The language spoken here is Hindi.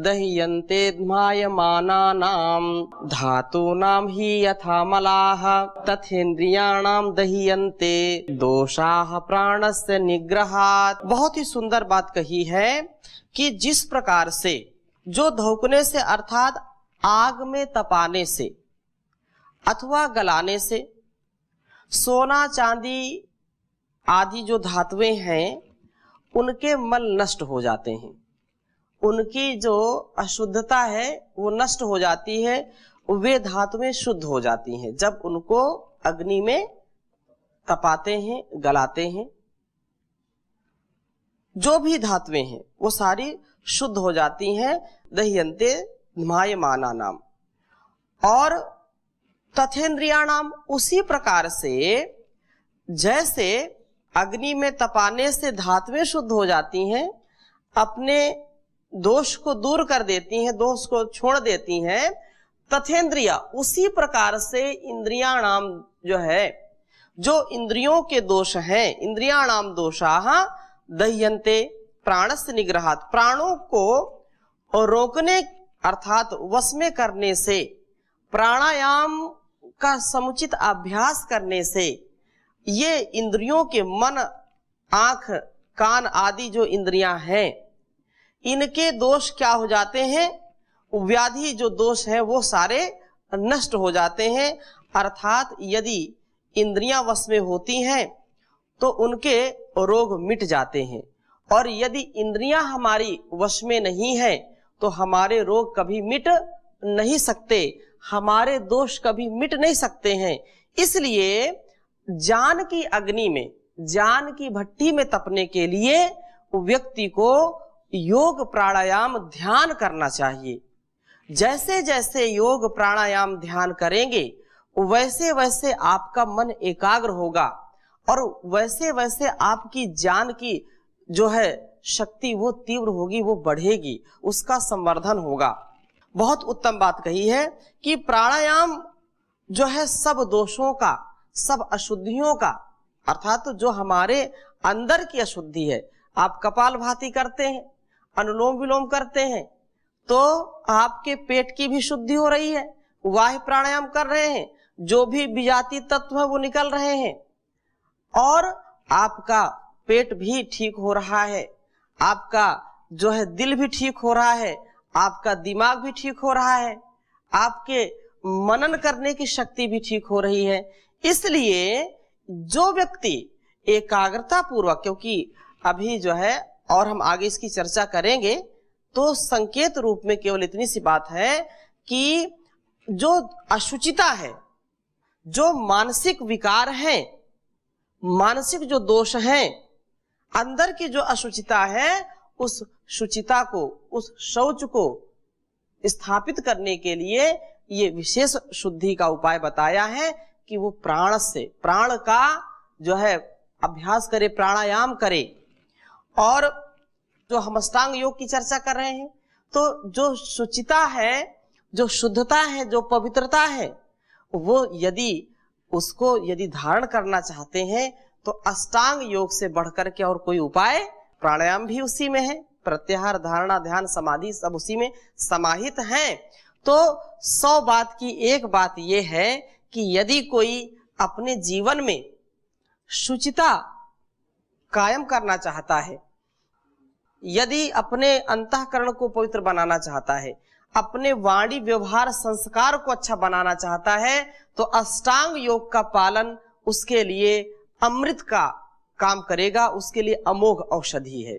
दह्यन्ते ध्मायमानानां धातूनां हि यथा मलाः तथेन्द्रियाणां दह्यन्ते दोषाः प्राणस्य निग्रहात्। बहुत ही सुंदर बात कही है कि जिस प्रकार से जो धौकने से अर्थात आग में तपाने से अथवा गलाने से सोना चांदी आदि जो धातुएं हैं उनके मल नष्ट हो जाते हैं, उनकी जो अशुद्धता है वो नष्ट हो जाती है, वे धातुएं शुद्ध हो जाती हैं जब उनको अग्नि में तपाते हैं, गलाते हैं। जो भी धातुएं हैं वो सारी शुद्ध हो जाती हैं। दह्यन्ते ध्मायमानानाम। और तथेन्द्रियाणाम, उसी प्रकार से जैसे अग्नि में तपाने से धातुएं शुद्ध हो जाती हैं, अपने दोष को दूर कर देती हैं, दोष को छोड़ देती हैं, तथेन्द्रिया उसी प्रकार से इंद्रियाणाम जो है, जो इंद्रियों के दोष हैं, इंद्रियाणाम दोषाः दह्यन्ते प्राणस्य निग्रहात्। प्राणों को रोकने अर्थात वश में करने से, प्राणायाम का समुचित अभ्यास करने से ये इंद्रियों के मन, आंख, कान आदि जो इंद्रियां हैं इनके दोष क्या हो जाते हैं, व्याधि जो दोष है वो सारे नष्ट हो जाते हैं। अर्थात यदि इंद्रियां वश में होती हैं तो उनके रोग मिट जाते हैं, और यदि इंद्रियां हमारी वश में नहीं है तो हमारे रोग कभी मिट नहीं सकते, हमारे दोष कभी मिट नहीं सकते हैं। इसलिए ज्ञान की अग्नि में, ज्ञान की भट्टी में तपने के लिए व्यक्ति को योग प्राणायाम ध्यान करना चाहिए। जैसे जैसे योग प्राणायाम ध्यान करेंगे वैसे वैसे आपका मन एकाग्र होगा, और वैसे वैसे आपकी ज्ञान की जो है शक्ति वो तीव्र होगी, वो बढ़ेगी, उसका संवर्धन होगा। बहुत उत्तम बात कही है कि प्राणायाम जो है सब दोषों का, सब अशुद्धियों का, अर्थात तो जो हमारे अंदर की अशुद्धि है, आप कपालभाति करते हैं, अनुलोम विलोम करते हैं तो आपके पेट की भी शुद्धि हो रही है, वायु प्राणायाम कर रहे हैं, जो भी विजातीय तत्व है वो निकल रहे हैं, और आपका पेट भी ठीक हो रहा है, आपका जो है दिल भी ठीक हो रहा है, आपका दिमाग भी ठीक हो रहा है, आपके मनन करने की शक्ति भी ठीक हो रही है। इसलिए जो व्यक्ति एकाग्रता पूर्वक, क्योंकि अभी जो है और हम आगे इसकी चर्चा करेंगे, तो संकेत रूप में केवल इतनी सी बात है कि जो अशुचिता है, जो मानसिक विकार हैं, मानसिक जो दोष हैं, अंदर की जो अशुचिता है, उस शुचिता को, उस शौच को स्थापित करने के लिए ये विशेष शुद्धि का उपाय बताया है कि वो प्राण से, प्राण का जो है अभ्यास करे, प्राणायाम करे। और जो हम अष्टांग योग की चर्चा कर रहे हैं, तो जो शुचिता है, जो शुद्धता है, जो पवित्रता है, वो यदि उसको यदि धारण करना चाहते हैं तो अष्टांग योग से बढ़कर के और कोई उपाय, प्राणायाम भी उसी में है, प्रत्याहार, धारणा, ध्यान, समाधि सब उसी में समाहित हैं। तो 100 बात की एक बात यह है कि यदि कोई अपने जीवन में शुचिता कायम करना चाहता है, यदि अपने अंतःकरण को पवित्र बनाना चाहता है, अपने वाणी व्यवहार संस्कार को अच्छा बनाना चाहता है, तो अष्टांग योग का पालन उसके लिए अमृत का काम करेगा, उसके लिए अमोघ औषधि है।